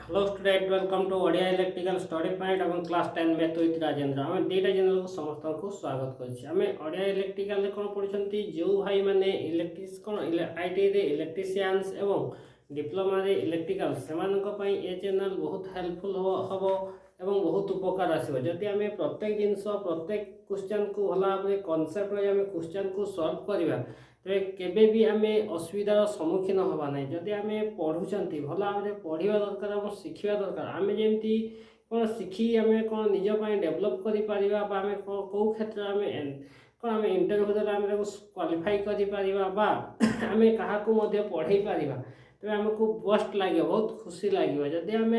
Hello student welcome to Odia electrical study point और class 10 math with Rajendra आम दुईटा channel को समस्त को स्वागत करें ओडिया इलेक्ट्रिकल कौन पढ़ी जो भाई मैंने इलेक्ट्रिक कौन आईटी इलेक्ट्रीशियंस एवं डिप्लोमा इलेक्ट्रिकल से ये चैनल बहुत हेल्पफुल हम एवं बहुत उपकार आसो जदि आम प्रत्येक जिनस प्रत्येक क्वेश्चन को भल भाव कनसेप्ट वाइज आम क्वेश्चन को सॉल्व करवा तेरे केबे भी आम असुविधार सम्मुखीन हवा ना जदि आम पढ़ुंट भल भाव पढ़ा दरकार और शिखा दरकार आम जमी कौन शिखी आम कौन निजपाई डेभलप करें कौ क्षेत्र में कौन आम इंटरव्यू देला आम क्वालिफाई करें क्या पढ़े पार तेज आमको बेस्ट लगे बहुत खुशी लगे जदि आम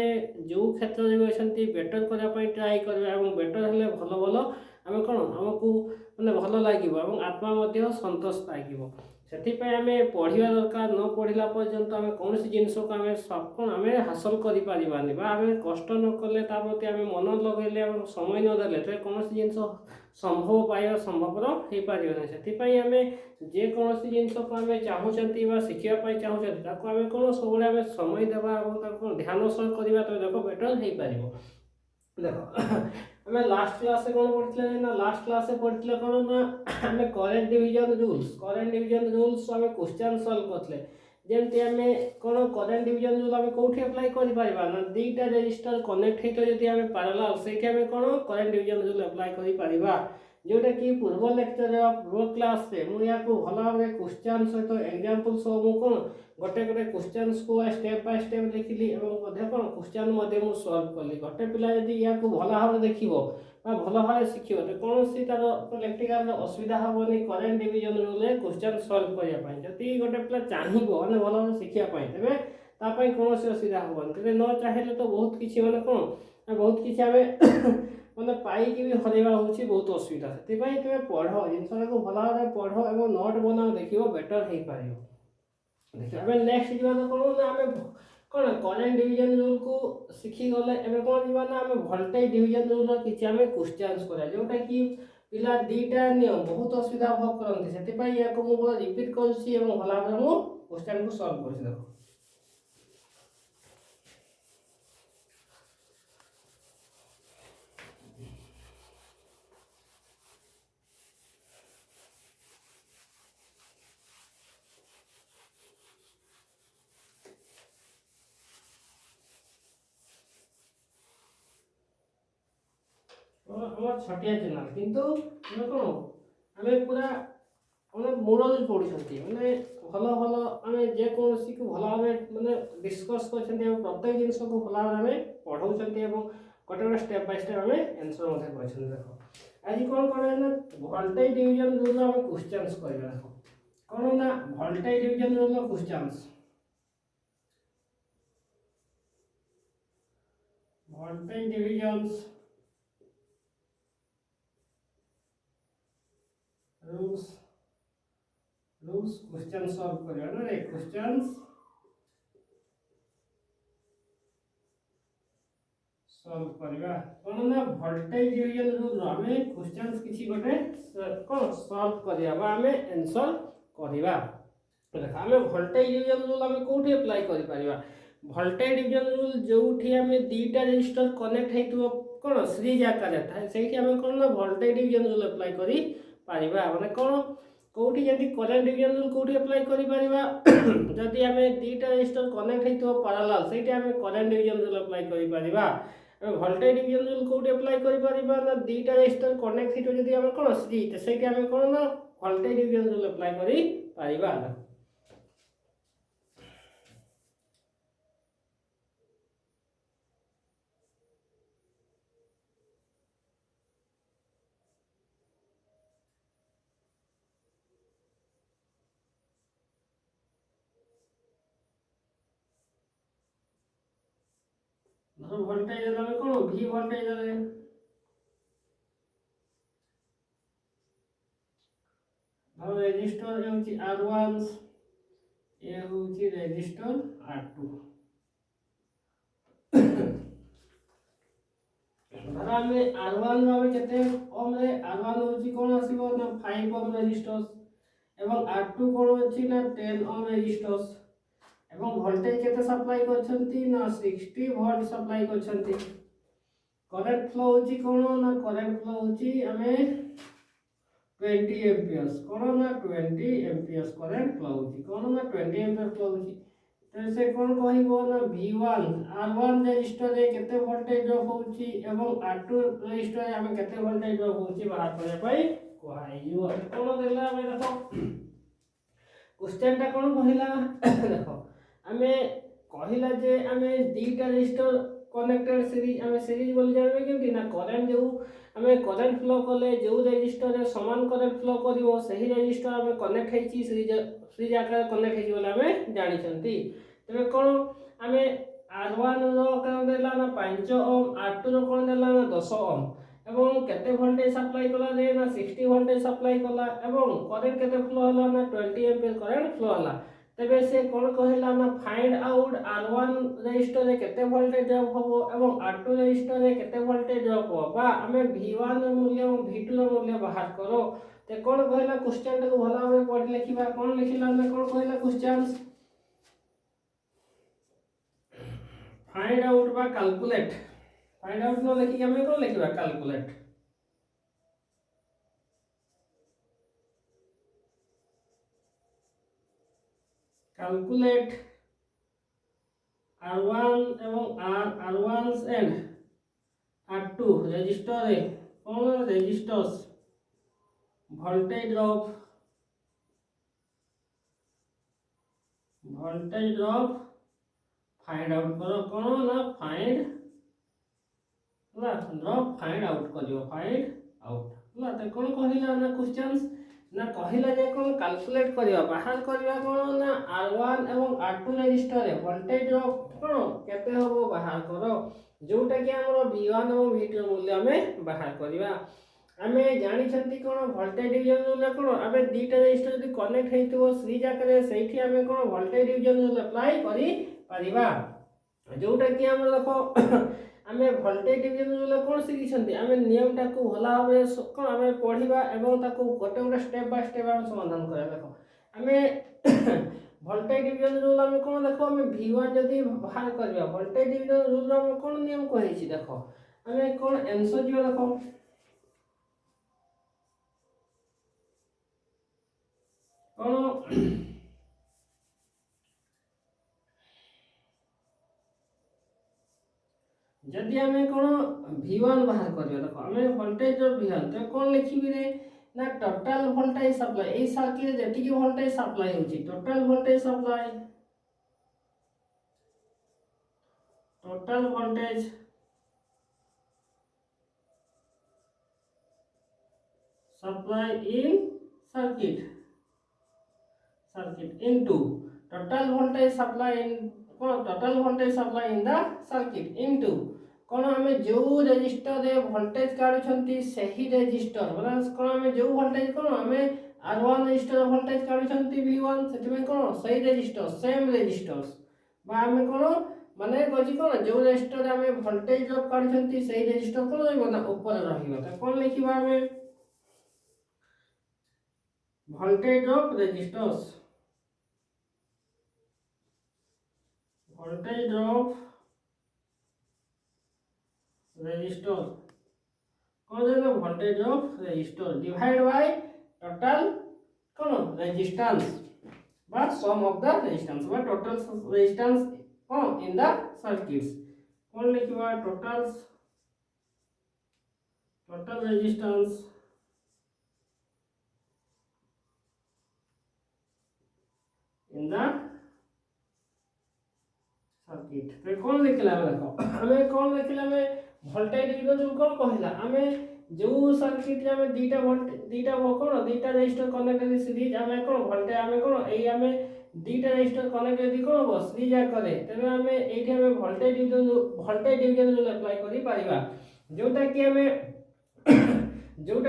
जो क्षेत्र में अच्छे बेटर करने ट्राए करवा बेटर हेल्ले भल भल आम कौन आमको मैंने भल लगे आत्मा सतोष लगे से आम पढ़ा दरकार न पढ़ला पर्यंत आम कौन जिनस को आम कौन आम हासिल करें आम कष्ट न कले प्रति आम मन लगे समय नदेले तो कौन जिनस संभव पाइबा संभव हो पार ना से आम जेकोसी जिनस को आम चाहूँगी शिखापी चाहूँगी आम कौन सब आम समय देवा ध्यान सह करवा तो देख बेटर हो पार देख आम लास्ट क्लास कौन पढ़ते ना लास्ट क्लास पढ़ते कौन ना आम करेन्ट डिविजन रूल्स आम क्वेश्चन सॉल्व करते जमती आम कौन करेन्ट डिविजन रूल आम कौटी अप्लाई कर ना दुईटा रेजिस्टर कनेक्ट होता जब आम पैरेलल से आम कौन करेन्ट डिविजन रूल अप्लाई कर जोटा कि पूर्व लेक्चर पूर्व क्लास मुझे भल भाव क्वेश्चन सहित एग्जांपल सब कौन गोटे गोटे क्वेश्चन को स्टेप बाय स्टेप लिखिली कौन क्वेश्चन सॉल्व कली गोटे पिला यदि या भल भाव देख भल भाव शिख तो कौन सी तार इलेक्ट्रिकल असुविधा हेनी current division rule question solve करने जदि गोटे पिला चाहिए मैंने भल भाव शिखापी तेज कौन असुविधा हेनी तेज न चाहिए तो बहुत किसी मैंने कौन बहुत किसी आम मैंने पाई भी हरवा हूँ बहुत असुविधा से तुम पढ़ जिनस को भल भाव पढ़ और नोट बनाओ देख बेटर हो पार देखिए नेक्स्ट जीवा तो कौन ना आम कौन करेन्ट डिविजन रूल को शिखीगले एवं कौन जीवा ना आम वोल्टेज डिविजन रूल किसी आम क्वेश्चन करा जोटा कि पिला दीटा नियम बहुत असुविधा भोग करते से मुझे रिपीट कर भल भाव क्वेश्चन को सॉल्व कर देख छटिया चैनल किंतु कौन आम पूरा मूल पढ़ुंट मैंने भल भल आम जेकोसी को भल भाव मैंने डिस्कस कर प्रत्येक जिनस को भल भाव पढ़ाऊँ गोटे गोटे स्टेप बाय स्टेप आम एनसर देख आज कौन करना वोल्टेज डिविजन रूल आम क्वेश्चन कर कौन ना voltage division rule question voltage divisions rules question solve करवा ना रे क्वेश्चंस सॉल्व करवा कौन ना वोल्टेज डिविजन रूल आम क्वेश्चंस किसी गोटे कौन सॉल्व करवा आम आंसर करवा देख आम वोल्टेज डिविजन रूल आम कौटी अप्लाई कर वोल्टेज डिविजन रूल जो आम दुईटा रेजिस्टर कनेक्ट हो कौन सीरीज आकार से कौन ना वोल्टेज डिविजन रूल अप्लाई कर माने कौन कौटी जब करेन्ट डिविजन रूल कौटी अप्लाई कर जदि आम दुईटा रेजिस्टर कनेक्ट हो पैरेलल से करेन्ट डिविजन रूल अप्लाई कर वोल्टेज डिविजन रूल कौटी अप्लाई कर दुईटा रेजिस्टर कनेक्ट हो जब आम कौन सीरीज से कौन ना वोल्टेज डिविजन रूल अप्लाई कर वोल्टेज कौन V वोल्टेज रेजिस्टर R1 ये हूँ रेजिस्टर R2 धर आम R1 भाव के ओम रे R1 हूँ कौन आसो ना 5 ओम रेजिस्टर्स एवं R2 कौन अच्छी ना 10 ओम रेजिस्टर्स एवं वोल्टेज केते सप्लाई करछंती ना 60 वोल्ट सप्लाई करछंती। करंट फ्लो होची कोन ना करंट फ्लो होची हमें 20 एम्पियर्स कोन ना 20 एम्पियर्स करंट फ्लो होची कोन ना 20 एम्पियर फ्लो होची। तो से कोन कहबो ना V1 R1 रेजिस्टर रे केते वोल्टेज ड्रॉप होची एवं R2 रेजिस्टर रे हमें केते वोल्टेज ड्रॉप होची बाहर करे पई कहइयो। कोन देला हमें देखो क्वेश्चन टा कोन कहिला देखो हमें कहिला जे हमें दीटा रेजिस्टर कनेक्टेड सीरीज हमें सीरीज बोल जानबे केमती ना करंट जो हमें करंट फ्लो कले जो रेजिस्टर रे समान करंट फ्लो करिवो सही रेजिस्टर हमें कनेक्ट हेची सीरीज आकार कनेक्ट हेची बोले हमें जानि छंती। तबे कोन हमें R1 रो कोन देला ना 5 ओम R2 रो कोन देला ना 10 ओम एवं केते वोल्टेज सप्लाई कला रे ना 60 वोल्टेज सप्लाई कला एवं करंट केते फ्लो हला ना 20 एम्पीयर करंट फ्लो हला। तबे से कोन कहला ना फाइंड आउट R1 रेजिस्टर रे केते वोल्टेज ड्रॉप होबो एवं R2 रेजिस्टर रे केते वोल्टेज ड्रॉप हो बा हमें V1 रो मूल्य एवं V2 रो मूल्य बाहर करो। ते कोन कहला क्वेश्चन को भला भाबे पढ लिखिबा कोन लिखिला ना कोन कहला क्वेश्चन फाइंड आउट बा कैलकुलेट फाइंड आउट नो लिखि हमें कोन लिखिबा कैलकुलेट कैलकुलेट R1 एवं R1 एंड R2 रेजिस्टर रे कोन registers voltage drop find out करो कोन ना फाइंड ला ड्रॉप फाइंड आउट करियो फाइंड आउट ला त कोन कहिला ना क्वेश्चंस ना कहिला जे कोन कैलकुलेट करियो बाहर करियो कोन ना R1 एवं R2 रेजिस्टर रे वोल्टेज ड्रॉप कोन केते होबो बाहर करो जोटा कि हमरो V1 एवं V2 मूल्य हमें बाहर करिवा। हमें जानि छंती कोन वोल्टेज डिवीजन रूल कोन हमें दीटा रेजिस्टर जदी कनेक्ट हेतिबो सीरीज आकार सेठी हमें कोन वोल्टेज डिवीजन रूल अप्लाई करि परिबा जोटा कि हम देखो हमें वोल्टेज डिवीजन रूल कोन सिखि छंती हमें नियम टा को भला भाबे कोन हमें पढिबा एवं ताको गोटे गोटे स्टेप बाय स्टेप हम समाधान करा। देखो हमें वोल्टेज डिवीजन रूल हमें कोन देखो हमें V1 जदी बाहर करबा वोल्टेज डिवीजन रूल हम कोन नियम कहै छी देखो हमें कोन आंसर जियो देखो कोन जदि हमें कोन V1 बाहर करबा देखो हमें वोल्टेज ऑफ V1 तो कोन लिखिबी रे ना टोटल वोल्टेज सप्लाई ए सर्किट जेति की वोल्टेज सप्लाई होची total voltage supply in circuit into total voltage supply in total voltage supply in the circuit into कोन हमें जो रेजिस्टर रे वोल्टेज काढु छंती सही रेजिस्टर मतलब कोन हमें जो वोल्टेज कोन हमें R1 रेजिस्टर वोल्टेज काढु छंती V1 सेति में कोन सही रेजिस्टर सेम रेजिस्टर्स बा हमें कोन माने कहि कोन जो रेजिस्टर रे हमें वोल्टेज ड्रॉप काढु छंती सही रेजिस्टर कोन रहइबो ना ऊपर रहिबो त कोन लिखिबा हमें voltage drop resistors voltage drop resistor कौन देना voltage drop resistor divide by total कौन resistance but sum of the resistance but total resistance कौन in the circuits कौन लिखिबा total resistance in the circuit पे कौन लिखला देखो हमें कौन लिखला में वोल्टेज डिवीजन रूल कौन कहला हमें जो सर्किट में दीटा रेजिस्टर कनेक्ट यदि सीरीज हमें कौन वोल्टेज हमें कौन एई हमें दीटा रेजिस्टर कनेक्ट यदि कौन हो सीरीज आ करे तबे हमें एठी हमें वोल्टेज डिवीजन रूल अप्लाई करि परिबा जोटा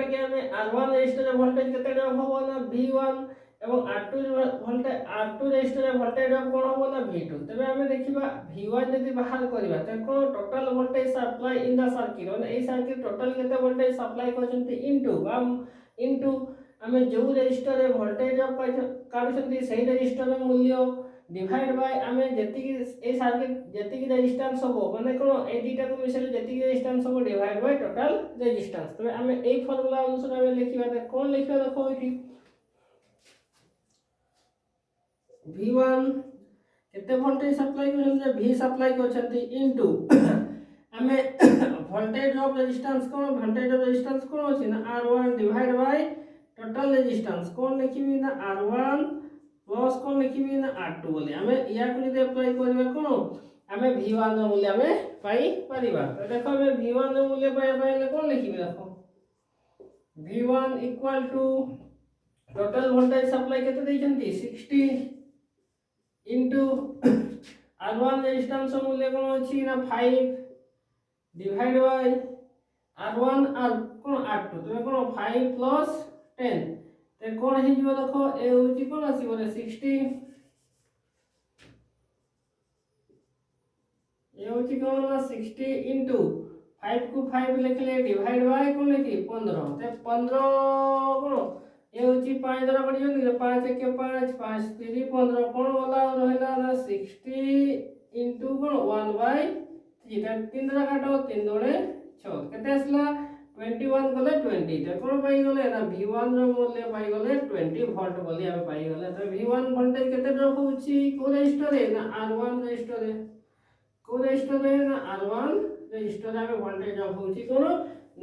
कि हमें R1 रेजिस्टर वोल्टेज केते ड्रॉप होबो ना V1 एवं R2 रेजिस्टर वोल्टेज ड्रॉप कोन होबो ना V2 तबे हमें देखिबा V1 यदि बाहर करबा त कोन total voltage supply in the circuit माने ए सर्किट टोटल केते वोल्टेज सप्लाई करछंती इनटू हमें जो रेजिस्टर रे वोल्टेज ड्रॉप काढुछंती सही रेजिस्टर रे मूल्य डिवाइड बाय आमे जेतिकी ए सर्किट जेतिकी रेजिस्टेंस होबो माने कोन ए दुटा को मिसेले जेतिकी रेजिस्टेंस होबो डिवाइड बाय टोटल रेजिस्टेंस। तबे आमे ए फार्मूला अनुसार आमे लिखिबा त कोन लिखिबा देखो एठी V1 केते वोल्टेज सप्लाई को जे V सप्लाई को छथि इनटू आमे वोल्टेज ऑफ रेजिस्टेंस कोन वोल्टेज ऑफ रेजिस्टेंस कोन अछि ना R1 divide by total resistance कोन लिखिबी ना R1 प्लस कोन लिखिबी ना R2 बोली आमे या को जदि अप्लाई करबा कोन आमे V1 रो मूल्य आमे पाई परिबा। तो देखो आमे V1 रो मूल्य पाई पाइले कोन लिखिबी देखो V1 equal to total voltage supply केते दैछंती 60 इनटू R1 रेजिस्टेंस मूल्य कोन अछि ना 5 divide by R1 R cone R2 तो कोन 5 प्लस 10 ते कोन हे जिवो देखो ए होची कोन आसी बोले 60 ए होची कोन ना 60 इनटू 5 को 5 लिखले डिवाइड बाय कोन लिखि 15 ते 15 कोन ए होची 5 द्वारा बढ़ियो नि 5 1 के 5 5 3 15 कोन वाला रहला ना 60 इनटू कोन 1 बाय 3 ता 3 द्वारा काटो 3 दोड़े 6 केते आसला 21 गले 20 ते कोन पाई गले ना V1 रो मूल्य पाई गले 20 वोल्ट बोली हम पाई गले। तो V1 वोल्टेज केते ड्रॉप होची को रेजिस्टर है ना R1 रेजिस्टर है को रेजिस्टर है ना R1 रेजिस्टर में वोल्टेज ड्रॉप होची कोन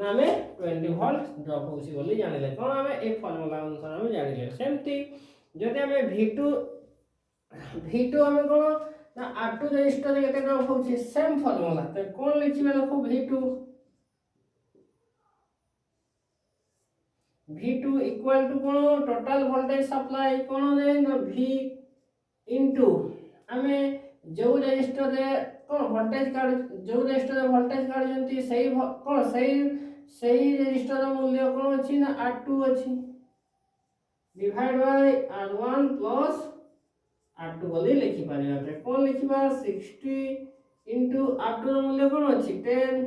ना में 20 वोल्ट ड्रॉप होची बोली जानिले कोन हमें एक फार्मूला अनुसार हम जानिले। सेमती जदि हमें V2 हमें कोन ना R2 रेजिस्टर केते ड्रॉप होची सेम फार्मूला तो कोन लिखिबे देखो V2 इक्वल टू कोन टोटल वोल्टेज सप्लाई कोन दे ना V इनटू हमें जो रेजिस्टर रे कोन वोल्टेज कार्ड जो रेजिस्टर रे वोल्टेज कार्ड जंती सही कोन सही रेजिस्टर रो मूल्य कोन अछि ना R2 अछि divide by R1 plus R2 बोली लिखि पारिबा त कोन लिखिबा 60 इनटू R2 रो मूल्य कोन अछि 10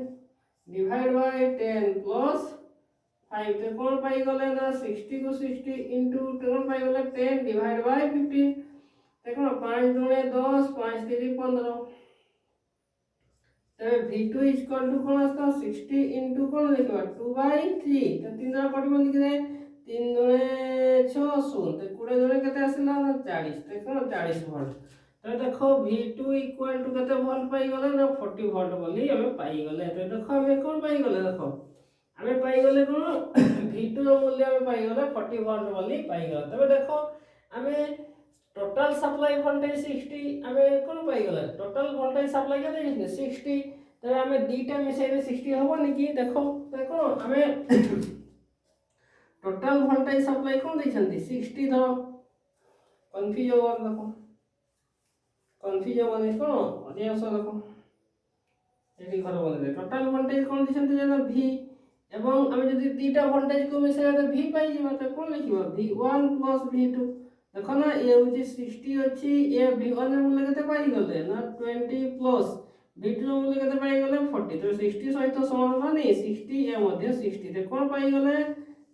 डिवाइड बाय 10 प्लस 5 तो कोन पाई गले ना 60 को 60 इनटू कोन पाई गले 10 डिवाइड बाय 50 देखो 5 दुने 10 5 3 15 तो V2 इक्वल टू कोन आस्ता 60 इनटू कोन लिखबा 2 बाय 3 तो 3 द्वारा कटि बन लिखि दे 3 दुने 6 0 तो 20 दुने केते आसला 40 तो कोन 40 वोल्ट। तो देखो V2 इक्वल टू केते वोल्ट पाई गले ना 40 वोल्ट बोली हमें पाई गले। तो देखो हमें कोन पाई गले देखो हमें पाई गले कोन V2 रो मूल्य हमें पाई गले 40 वोल्ट बोली पाई गले। तबे देखो हमें टोटल सप्लाई वोल्टेज 60 हमें कोन पाई गले टोटल वोल्टेज सप्लाई केते छै 60 तबे हमें दीटा मिसेले 60 होबो नि कि देखो हमें टोटल वोल्टेज सप्लाई कोन दै छथि 60 धरो कंफ्यूज हो देखो कंफ्यूज हो माने कोन अधिकांश देखो एडी घर बोले टोटल वोल्टेज कोन दै छथि जेना V एवं हमें जदि दीटा वोल्टेज को मिसेले तो V पाई जिबा तो कोन लिखिबा V1 प्लस V2 देखो ना ये होची 60 अछि ये V1 रे मूल्य केते पाई गले ना 20 प्लस V2 रे मूल्य केते पाई गले 40 तो 60 सहित समान माने 60 ए मध्ये 60 ते कोन पाई गले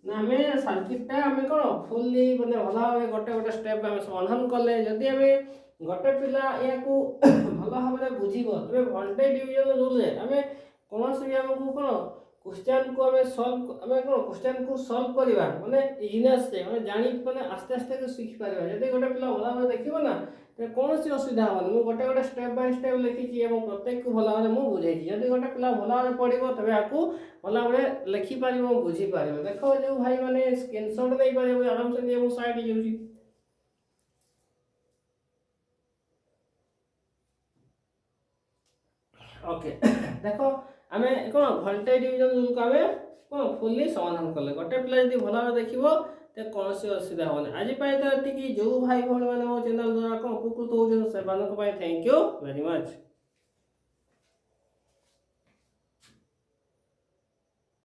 ना हमें सर्किट ता हमें कोन फुल्ली माने भला भाबे गोटे स्टेप हमें समाधान करले जदि हमें गोटे पिला याकू भला भाबे बुझिबो तबे वोल्टेज डिवीजन रूल रे हमें कोनोसी भी हमकू कोन क्वेश्चन को हमें सॉल्व हमें कोन क्वेश्चन को सॉल्व करबा माने इजीनेस से माने जानि माने आस्ते आस्ते के सीख पारबा जदि गोटे पिला भला भाबे देखिबो ना तो कोनोसी असुविधा होनी मु गोटे स्टेप बाय स्टेप लिखि छी एवं प्रत्येक को भला भाबे मु बुझाई छी जदि गोटे पिला भला भाबे पढिबो तबे आकू भला भाबे लिखि पारिबो बुझी पारिबो। देखो जो भाई माने स्क्रीनशॉट दे पारिबो आराम से दिए मु साइड जाउची ओके देखो आमे कोन वोल्टेज डिवीजन रूल को आमे कोन फुल्ली समाधान करले गोटे पिला जदी भला देखिबो ते कोनोसी असुविधा होनी। आज पाई तो एतिकी जो भाई भण माने मो चैनल द्वारा कोन उपकृत हो जन से बानक पाई थैंक यू वेरी मच।